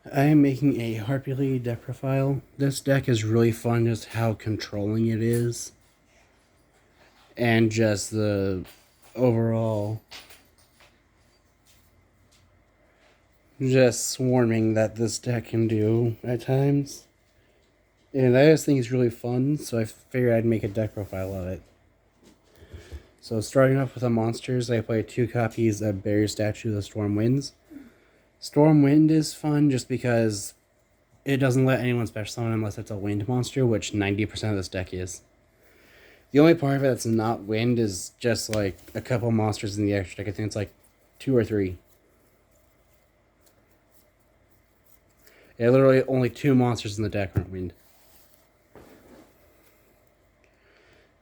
I am making a Harpy deck profile. This deck is really fun, just how controlling it is, and just the overall just swarming that this deck can do at times. And I just think it's really fun, so I figured I'd make a deck profile of it. So starting off with the monsters, I play 2 copies of Barrier Statue of the Storm Winds. Storm Wind is fun just because it doesn't let anyone special summon unless it's a wind monster, which 90% of this deck is. The only part of it that's not wind is just like a couple monsters in the extra deck. I think it's like 2 or 3. Yeah, literally only 2 monsters in the deck aren't wind.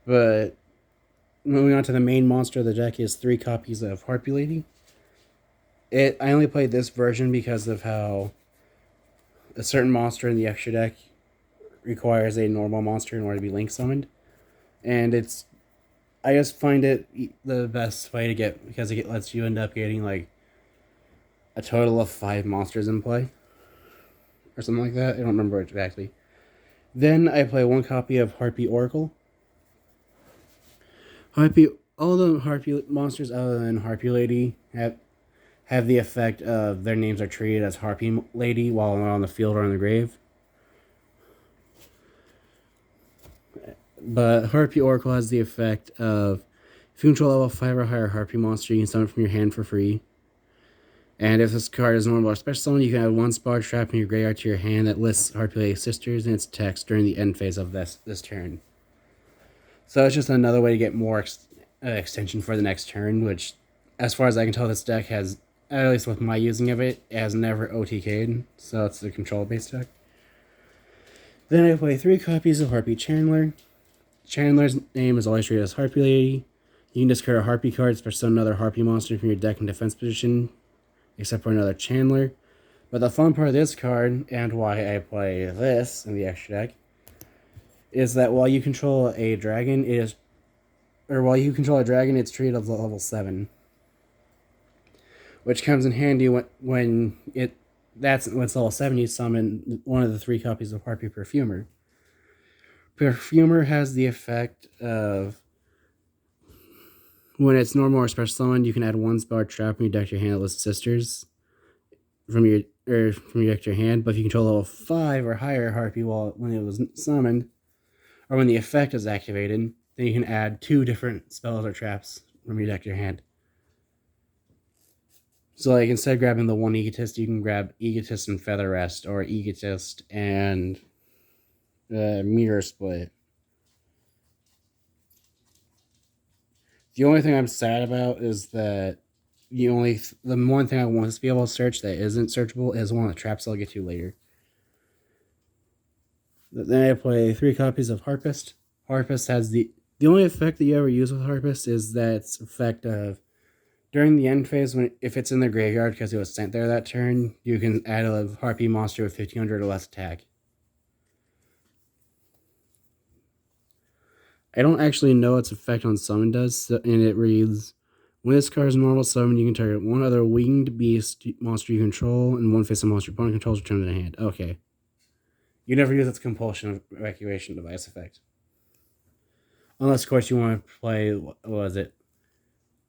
But moving on to the main monster of the deck is 3 copies of Harpy Lady. I only played this version because of how a certain monster in the extra deck requires a normal monster in order to be link summoned. And I just find it the best way to get, because it lets you end up getting like a total of 5 monsters in play or something like that. I don't remember exactly. Then I play 1 copy of Harpy Oracle. All the Harpy monsters other than Harpy Lady have the effect of their names are treated as Harpy Lady while they're on the field or in the grave. But Harpy Oracle has the effect of, if you control level 5 or higher Harpy monster, you can summon it from your hand for free. And if this card is normal or special summon, you can add 1 Spar Trap in your graveyard to your hand that lists Harpy Lady Sisters and its text during the end phase of this turn. So it's just another way to get more extension for the next turn, which, as far as I can tell, this deck has, at least with my using of it, has never OTK'd, so it's a control-based deck. Then I play 3 copies of Harpy Chandler. Chandler's name is always treated as Harpy Lady. You can discard a Harpy card for some other Harpy monster from your deck in defense position, except for another Chandler. But the fun part of this card, and why I play this in the extra deck, is that while you control a dragon, it's treated as level 7. Which comes in handy when it's level 7, you summon one of the 3 copies of Harpy Perfumer. Perfumer has the effect of, when it's normal or special summoned, you can add 1 spell trap when you deck your hand that lists sisters from your deck to your hand. But if you control level 5 or higher Harpy when it was summoned, or when the effect is activated, then you can add 2 different spells or traps from your deck to your hand. So like, instead of grabbing the 1 Egotist, you can grab Egotist and Feather Rest, or Egotist and Mirror Split. The only thing I'm sad about is that the one thing I want to be able to search that isn't searchable is one of the traps I'll get to later. Then I play 3 copies of Harpist. Harpist has the only effect that you ever use with Harpist is that its effect of, during the end phase, if it's in the graveyard because it was sent there that turn, you can add a Harpy monster with 1500 or less attack. I don't actually know its effect on summon does, and it reads, when this card is normal summon, you can target 1 other winged beast monster you control and 1 face of monster opponent controls return to the hand. Okay. You never use its compulsion evacuation device effect. Unless, of course, you want to play, what was it?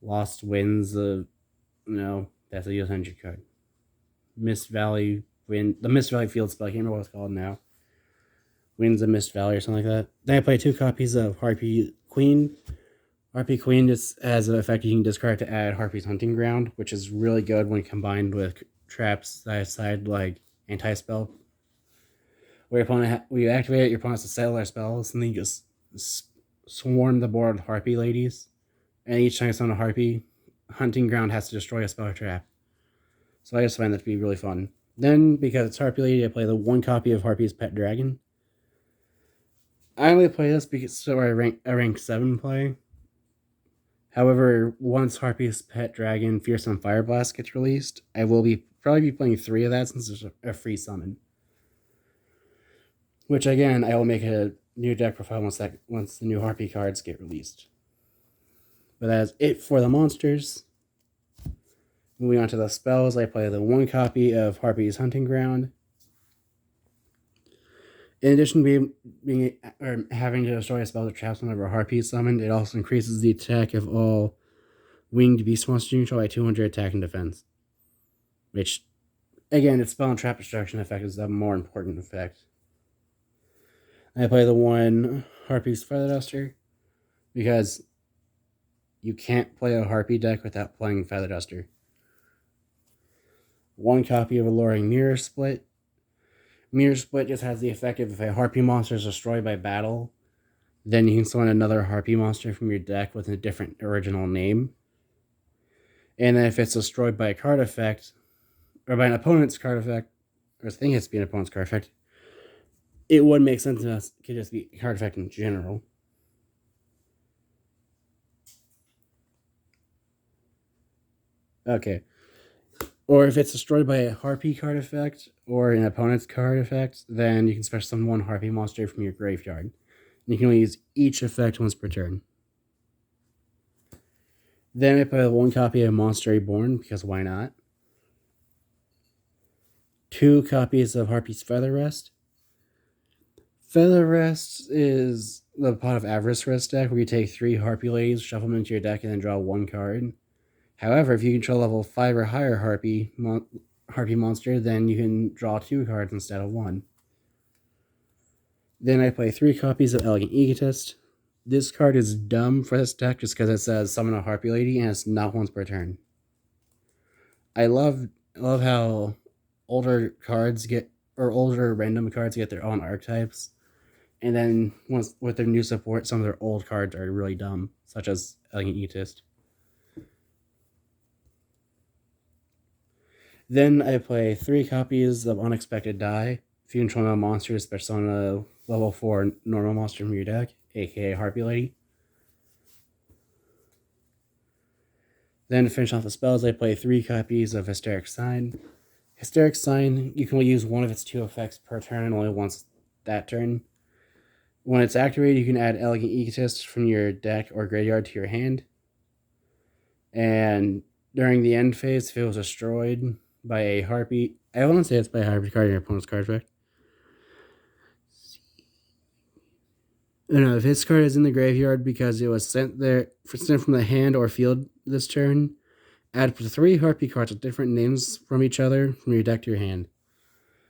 Lost Winds of... No, that's a US100 card. Mist Valley Wind... The Mist Valley Field spell, I can't remember what it's called now. Winds of Mist Valley or something like that. Then I play 2 copies of Harpy Queen. Harpy Queen just has an effect you can discard to add Harpy's Hunting Ground, which is really good when combined with traps side side like Anti-Spell. Where you activate it, your opponent has to settle their spells, and then you just swarm the board with Harpy ladies. And each time you summon a Harpy, Hunting Ground has to destroy a spell or trap. So I just find that to be really fun. Then, because it's Harpy Lady, I play the 1 copy of Harpy's Pet Dragon. I only play this because I rank 7 play. However, once Harpy's Pet Dragon Fearsome Fireblast gets released, I will probably be playing 3 of that since it's a free summon. Which again, I will make a new deck profile once the new Harpy cards get released. But that is it for the monsters. Moving on to the spells, I play the 1 copy of Harpy's Hunting Ground. In addition to being or having to destroy a spell that traps whenever a harpy is summoned, it also increases the attack of all winged beast monsters you control by 200 attack and defense. Which, again, its spell and trap destruction effect is a more important effect. I play the one Harpy's Feather Duster because you can't play a Harpy deck without playing Feather Duster. One copy of Alluring Mirror Split. Mirror Split just has the effect of if a Harpy monster is destroyed by battle, then you can summon another Harpy monster from your deck with a different original name. And then if it's destroyed by a card effect, or by an opponent's card effect, or I think it's be an opponent's card effect, it would make sense to us. It could just be a card effect in general. Okay. Or if it's destroyed by a Harpy card effect or an opponent's card effect, then you can special summon one Harpy monster from your graveyard. And you can only use each effect once per turn. Then I play one copy of Monster Reborn, because why not? 2 copies of Harpy's Feather Rest. Feather Rest is the Pot of Avarice Rest deck where you take 3 Harpy Ladies, shuffle them into your deck, and then draw 1 card. However, if you control level 5 or higher Harpy monster, then you can draw 2 cards instead of 1. Then I play 3 copies of Elegant Egotist. This card is dumb for this deck just because it says summon a Harpy Lady and it's not once per turn. I love how older random cards get their own archetypes. And then once with their new support, some of their old cards are really dumb, such as Elegant Egotist. Then I play 3 copies of Unexpected Die. If you control no monsters, Persona level 4 normal monster from your deck, aka Harpy Lady. Then to finish off the spells, I play 3 copies of Hysteric Sign. Hysteric Sign, you can only use one of its 2 effects per turn and only once that turn. When it's activated, you can add Elegant Egotist from your deck or graveyard to your hand. And during the end phase, if it was destroyed by a Harpy, I want to say it's by a Harpy card in your opponent's card effect. No, if his card is in the graveyard because it was sent from the hand or field this turn, add 3 Harpy cards with different names from each other from your deck to your hand.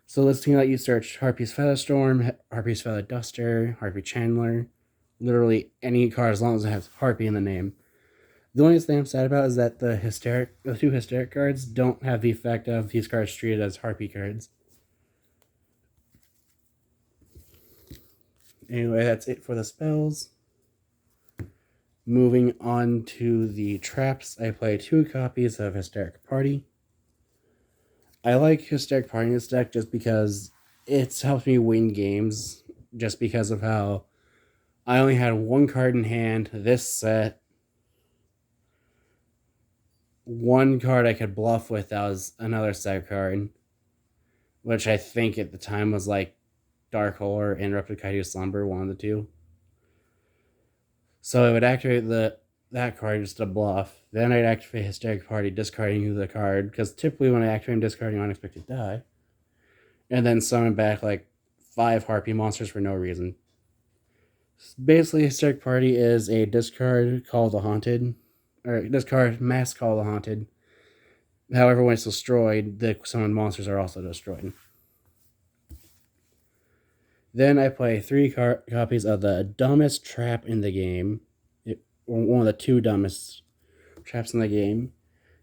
So let's let you search Harpy's Featherstorm, Harpy's Feather Duster, Harpy Chandler, literally any card as long as it has Harpy in the name. The only thing I'm sad about is that the 2 Hysteric cards don't have the effect of these cards treated as Harpy cards. Anyway, that's it for the spells. Moving on to the traps, I play 2 copies of Hysteric Party. I like Hysteric Party in this deck just because it's helped me win games, just because of how I only had 1 card in hand this set. 1 card I could bluff with, that was another set card, which I think at the time was like Dark Hole or Interrupted Kaiju Slumber, one of the 2. So I would activate that card just to bluff. Then I'd activate Hysteric Party, discarding the card, because typically when I activate, I'm discarding Unexpected Die. And then summon back like 5 Harpy monsters for no reason. Basically, Hysteric Party is a discard Call the Haunted, or discard Mass Call the Haunted. However, when it's destroyed, the summoned monsters are also destroyed. Then I play 3 copies of the dumbest trap in the game. One of the 2 dumbest traps in the game.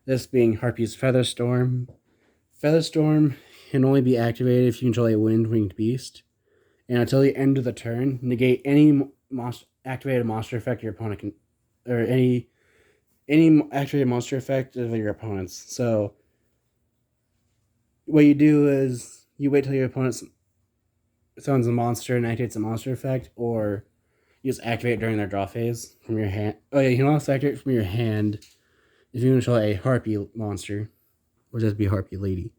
This being Harpy's Featherstorm. Featherstorm can only be activated if you control a wind-winged beast. And until the end of the turn, negate any activated monster effect your opponent can, or any activated monster effect of your opponent's. So what you do is you wait till your opponent summons a monster and activates a monster effect, or you just activate it during their draw phase from your hand. Oh yeah, you can also activate it from your hand if you control a Harpy monster, or just be Harpy Lady.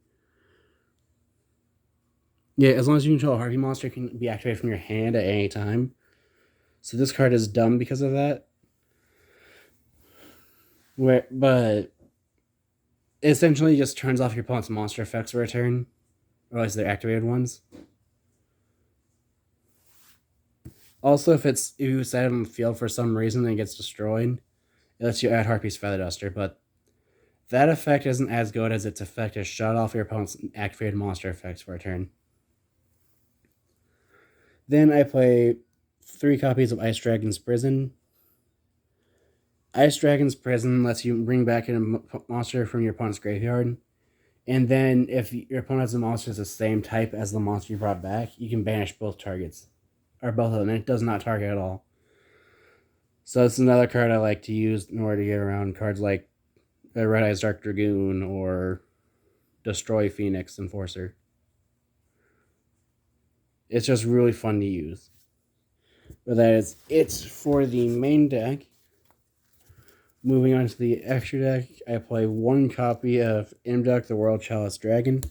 Yeah, as long as you control a Harpy monster, it can be activated from your hand at any time. So this card is dumb because of that. But it essentially just turns off your opponent's monster effects for a turn, or at least their activated ones. Also, if you set it on the field for some reason and it gets destroyed, it lets you add Harpie's Feather Duster, but that effect isn't as good as its effect to shut off your opponent's activated monster effects for a turn. Then I play 3 copies of Ice Dragon's Prison. Ice Dragon's Prison lets you bring back a monster from your opponent's graveyard. And then if your opponent has a monster that's the same type as the monster you brought back, you can banish both targets. Or both of them. And it does not target at all. So it's another card I like to use in order to get around cards like Red Eyes Dark Dragoon or Destroy Phoenix Enforcer. It's just really fun to use. But that is it for the main deck. Moving on to the extra deck, I play 1 copy of Imduk the World Chalice Dragon.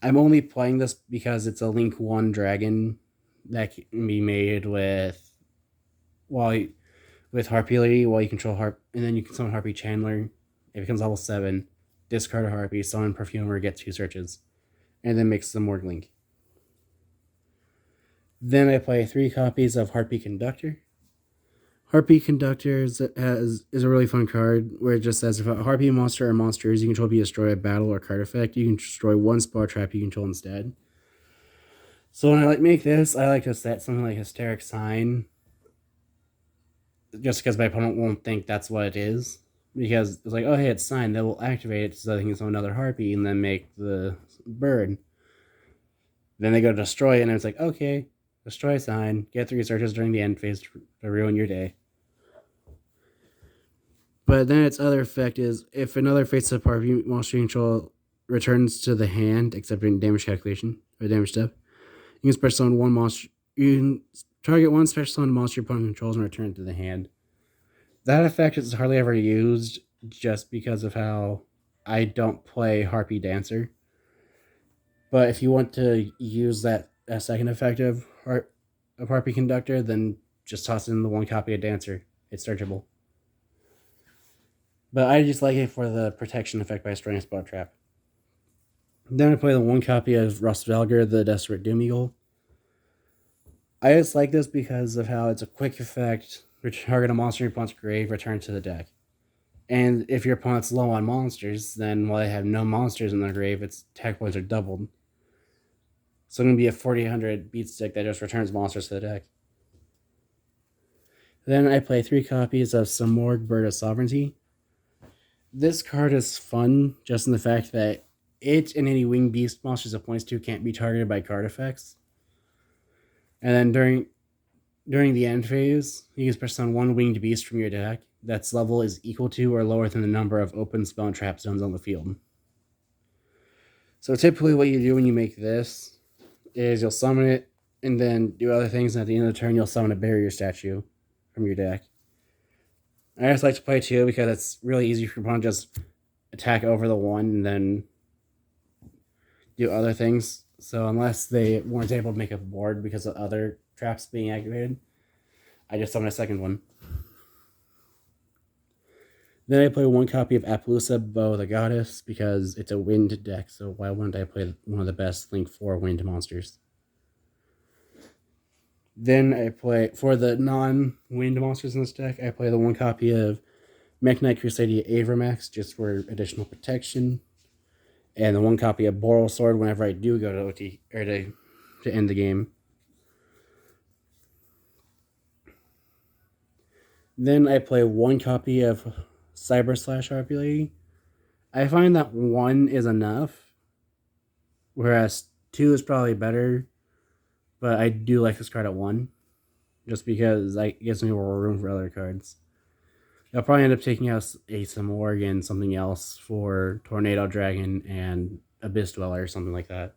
I'm only playing this because it's a Link 1 dragon that can be made with Harpie Lady while you control Harp, and then you can summon Harpie Chandler. It becomes level 7. Discard a Harpie, summon Perfumer, get 2 searches, and then make some more Link. Then I play 3 copies of Harpie Conductor. Harpie Conductor is a really fun card where it just says if a Harpie monster or monsters you control be destroyed a battle or card effect, you can destroy 1 spell trap you control instead. So when I make this, I like to set something like Hysteric Sign, just because my opponent won't think that's what it is. Because it's like, oh hey, it's Sign, they will activate it so they can summon another Harpie and then make the bird. Then they go to destroy it, and it's like, okay, destroy Sign, get 3 searches during the end phase to ruin your day. But then its other effect is if another face-up Harpie monster you control returns to the hand, except during damage calculation or damage step, you can special summon 1 monster. You can target 1 special summon monster your opponent controls and return it to the hand. That effect is hardly ever used just because of how I don't play Harpie Dancer. But if you want to use that second effect of Harpie Conductor, then just toss in the 1 copy of Dancer. It's searchable. But I just like it for the protection effect by destroying a spot trap. Then I play the 1 copy of Rostvelgar, the Desperate Doom Eagle. I just like this because of how it's a quick effect. Target a monster in your opponent's grave, return to the deck. And if your opponent's low on monsters, then while they have no monsters in their grave, its attack points are doubled. So it's going to be a 4,800 beat stick that just returns monsters to the deck. Then I play 3 copies of Samorg, Bird of Sovereignty. This card is fun just in the fact that it and any winged beast monsters it points to can't be targeted by card effects. And then during the end phase, you can press on 1 winged beast from your deck that's level is equal to or lower than the number of open spell and trap zones on the field. So typically what you do when you make this is you'll summon it and then do other things, and at the end of the turn you'll summon a barrier statue from your deck. I just like to play 2 because it's really easy for your opponent to just attack over the 1 and then do other things. So unless they weren't able to make a board because of other traps being activated, I just summon a second one. Then I play 1 copy of Appaloosa, Bow the Goddess, because it's a wind deck, so why wouldn't I play one of the best Link 4 wind monsters? Then I play, for the non-wind monsters in this deck, I play the 1 copy of Mekk-Knight Crusadia Avramax, just for additional protection, and the 1 copy of Boral Sword whenever I do go to OT, or to end the game. Then I play 1 copy of Cyber Slash Harpie Lady. I find that 1 is enough, whereas 2 is probably better, but I do like this card at 1, just because it gives me more room for other cards. I'll probably end up taking out a Samorg and something else for Tornado Dragon and Abyss Dweller or something like that.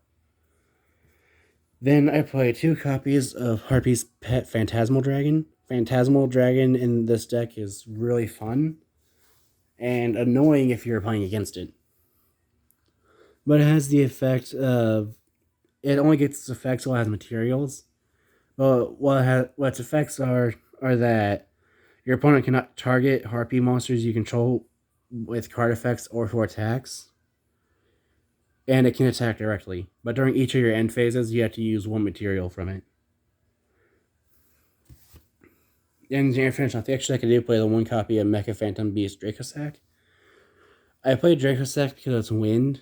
Then I play 2 copies of Harpie's Pet Phantasmal Dragon. Phantasmal Dragon in this deck is really fun and annoying if you're playing against it. But it has the effect of, it only gets its effects while it has materials. But what its effects are that your opponent cannot target Harpie monsters you control with card effects or for attacks. And it can attack directly. But during each of your end phases, you have to use 1 material from it. And to finish off the extra deck, I do play the one copy of Mecha Phantom Beast Dracosack. I play Dracosack because it's wind,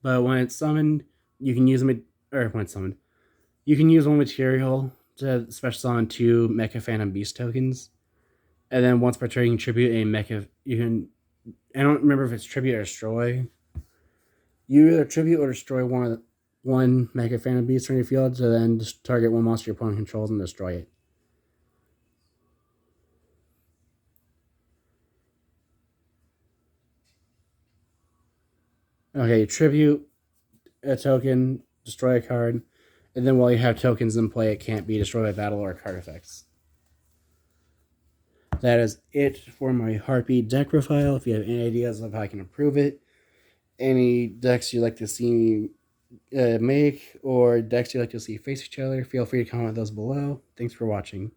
but when it's summoned, you can use them, or when it's summoned, you can use one material to special summon 2 Mecha Phantom Beast tokens. And then once per turn, you can tribute a Mecha. You can. I don't remember if it's tribute or destroy. You either tribute or destroy one Mecha Phantom Beast from your field to then just target one monster your opponent controls and destroy it. Okay, tribute a token, destroy a card, and then while you have tokens in play, it can't be destroyed by battle or card effects. That is it for my Harpie deck profile. If you have any ideas of how I can improve it, any decks you'd like to see me make, or decks you'd like to see face each other, feel free to comment those below. Thanks for watching.